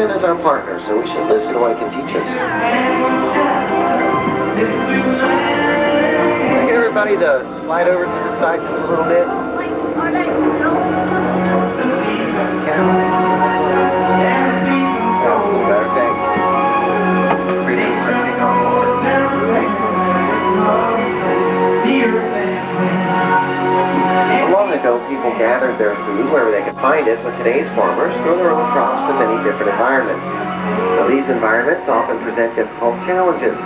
land is our partner, so we should listen to what it can teach us. Can I get everybody to slide over to the side just a little bit? That's a little better, thanks. Long ago, people gathered their food wherever they could find it, but today's farmers grow their own crops in many different environments. Now, these environments often present difficult challenges,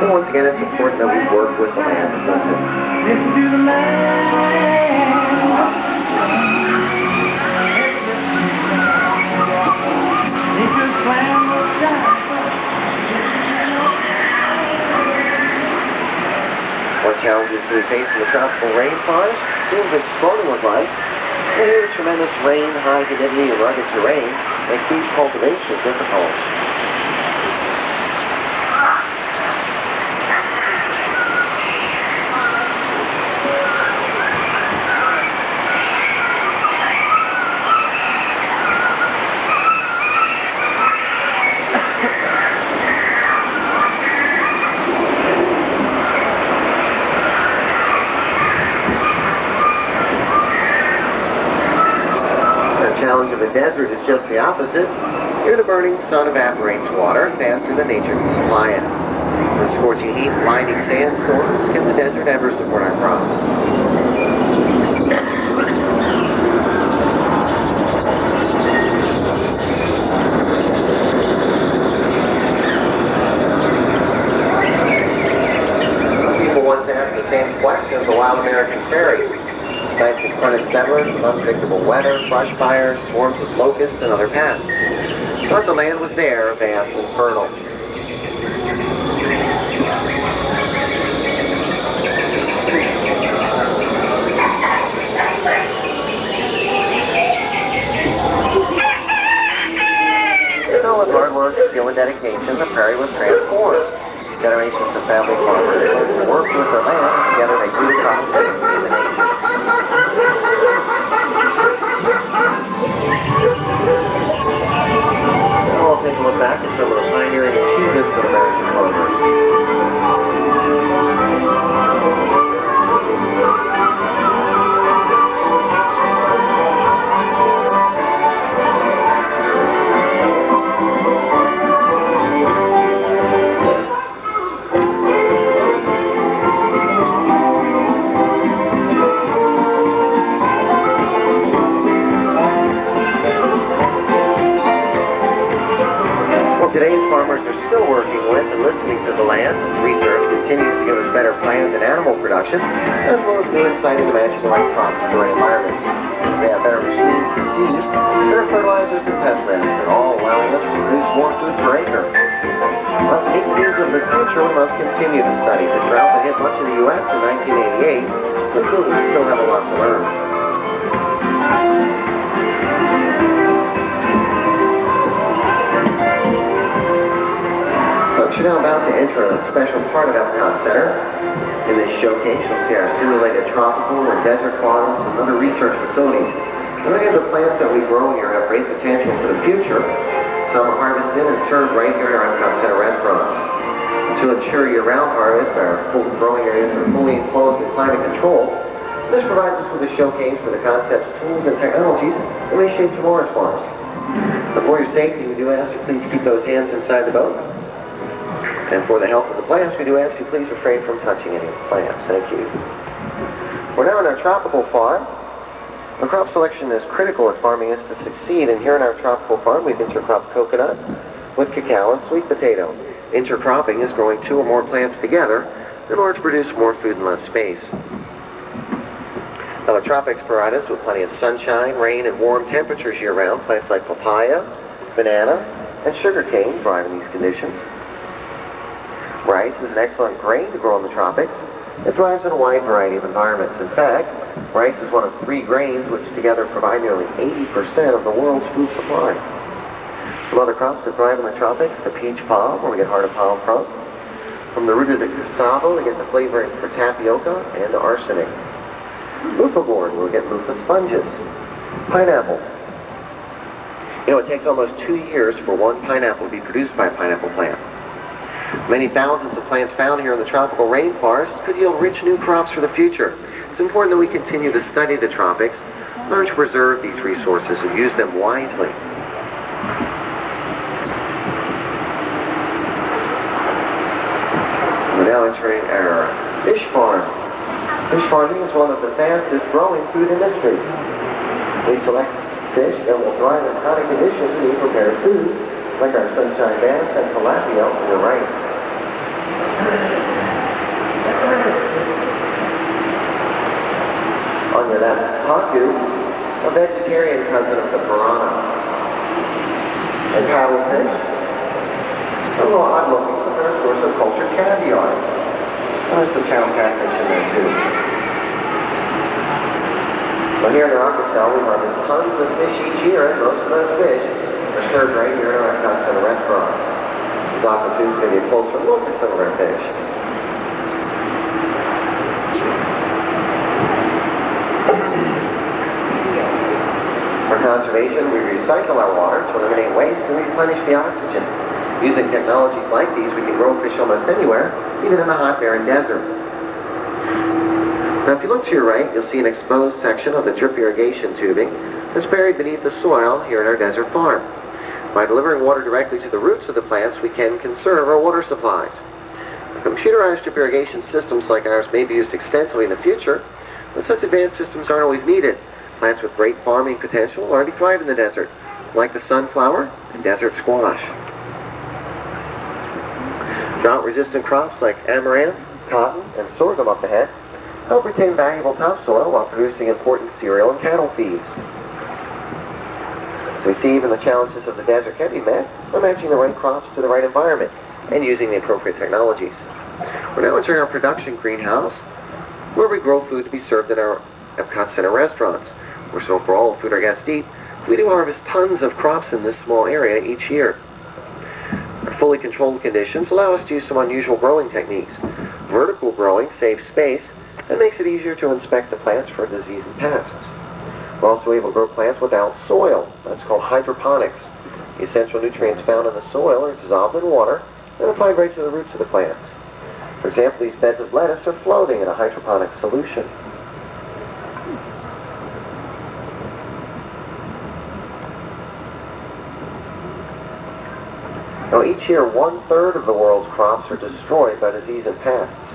so once again, it's important that we work with the land and listen. Listen to the land. What challenges do we face in the tropical rainforest? It seems exploding with life. And here, tremendous rain, high humidity, and rugged terrain make food cultivation difficult. The challenge of the desert is just the opposite. Here the burning sun evaporates water faster than nature can supply it. The scorching heat and blinding sandstorms can the desert ever support our crops? People once asked the same question of the wild American prairie. The site confronted settlers with unpredictable weather, brush fires, swarms of locusts, and other pests. But the land was there, vast and fertile. So with hard work, skill, and dedication, the prairie was transformed. Generations of family farmers worked with their land, together they grew crops and became a nation. Now we'll take a look back at some of the pioneering achievements of American farmers. Today's farmers are still working with and listening to the land. Research continues to give us better plant and animal production, as well as new insight into matching the right crops to the right environments. They have better machines and seeds, better fertilizers and pest management, all allowing us to produce more food per acre. But to meet the needs of the future, we must continue to study. The drought that hit much of the U.S. in 1988 will prove we still have a lot to learn. You're now about to enter a special part of EPCOT Center. In this showcase, you'll see our simulated tropical and desert farms and other research facilities. Many of the plants that we grow here have great potential for the future. Some are harvested and served right here in our EPCOT Center restaurants. To ensure year-round harvest, our growing areas are fully enclosed and climate controlled. This provides us with a showcase for the concepts, tools, and technologies that may shape tomorrow's farms. But for your safety, we do ask you please keep those hands inside the boat. And for the health of the plants, we do ask you please refrain from touching any of the plants. Thank you. We're now in our tropical farm. The crop selection is critical if farming is to succeed, and here in our tropical farm, we've intercropped coconut with cacao and sweet potato. Intercropping is growing 2 or more plants together in order to produce more food in less space. Now the tropics provide us with plenty of sunshine, rain, and warm temperatures year-round. Plants like papaya, banana, and sugarcane thrive in these conditions. Rice is an excellent grain to grow in the tropics. It thrives in a wide variety of environments. In fact, rice is one of 3 grains which together provide nearly 80% of the world's food supply. Some other crops that thrive in the tropics, the peach palm, where we get heart of palm from. From the root of the cassava, we get the flavoring for tapioca and arsenic. Loofah gourd, where we get loofah sponges. Pineapple. You know, it takes almost 2 years for one pineapple to be produced by a pineapple plant. Many thousands of plants found here in the tropical rainforest could yield rich new crops for the future. It's important that we continue to study the tropics, learn to preserve these resources, and use them wisely. We're now entering our fish farm. Fish farming is one of the fastest growing food industries. We select fish that will thrive in chronic conditions to be prepared food, like our sunshine bass and tilapia on your right. On your left is pacu, a vegetarian cousin of the piranha. And paddlefish, a little odd looking, but they're a source of cultured caviar. And there's some channel catfish in there too. Well, here in Arkansas, we harvest tons of fish each year, and most of those fish are served right here in our EPCOT Center restaurants. There's opportunity to get a closer look at some of our fish. For conservation, we recycle our water to eliminate waste and replenish the oxygen. Using technologies like these, we can grow fish almost anywhere, even in the hot, barren desert. Now, if you look to your right, you'll see an exposed section of the drip irrigation tubing that's buried beneath the soil here in our desert farm. By delivering water directly to the roots of the plants, we can conserve our water supplies. Computerized drip irrigation systems like ours may be used extensively in the future, but such advanced systems aren't always needed. Plants with great farming potential already thrive in the desert, like the sunflower and desert squash. Drought-resistant crops like amaranth, cotton, and sorghum up ahead help retain valuable topsoil while producing important cereal and cattle feeds. So you see, even the challenges of the desert can be met by matching the right crops to the right environment and using the appropriate technologies. We're now entering our production greenhouse, where we grow food to be served in our EPCOT Center restaurants. So for all the food our guests eat, we do harvest tons of crops in this small area each year. Our fully controlled conditions allow us to use some unusual growing techniques. Vertical growing saves space and makes it easier to inspect the plants for disease and pests. We're also able to grow plants without soil. That's called hydroponics. The essential nutrients found in the soil are dissolved in water and applied right to the roots of the plants. For example, these beds of lettuce are floating in a hydroponic solution. Now, each year, 1/3 of the world's crops are destroyed by disease and pests.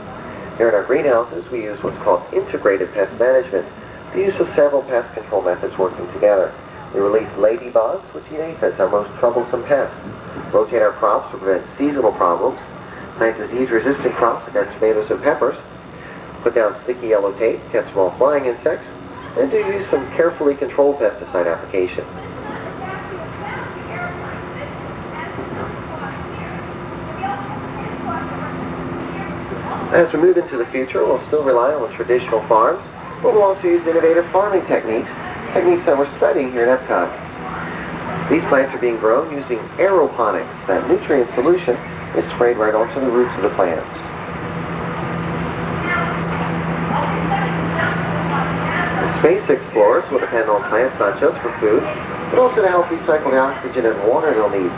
Here in our greenhouses, we use what's called integrated pest management, the use of several pest control methods working together. We release ladybugs, which eat aphids, our most troublesome pest. Rotate our crops to prevent seasonal problems. Plant disease-resistant crops like our tomatoes and peppers. Put down sticky yellow tape to catch small flying insects. And do use some carefully controlled pesticide application. As we move into the future, we'll still rely on traditional farms, but we'll also use innovative farming techniques that we're studying here at EPCOT. These plants are being grown using aeroponics. That nutrient solution is sprayed right onto the roots of the plants. The space explorers will depend on plants not just for food, but also to help recycle the oxygen and water they'll need.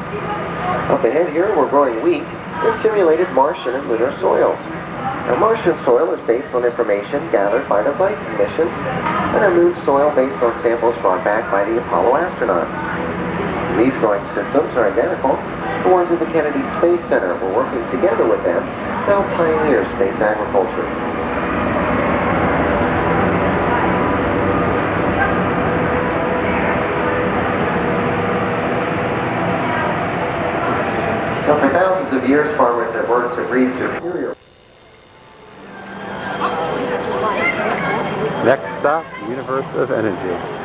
Up ahead here, we're growing wheat in simulated Martian and lunar soils. Our Martian soil is based on information gathered by the Viking missions, and our moon soil based on samples brought back by the Apollo astronauts. These growing systems are identical to ones at the Kennedy Space Center. We're working together with them to help pioneer space agriculture. Now, for thousands of years, farmers have worked to breed superior. Next stop, Universe of Energy.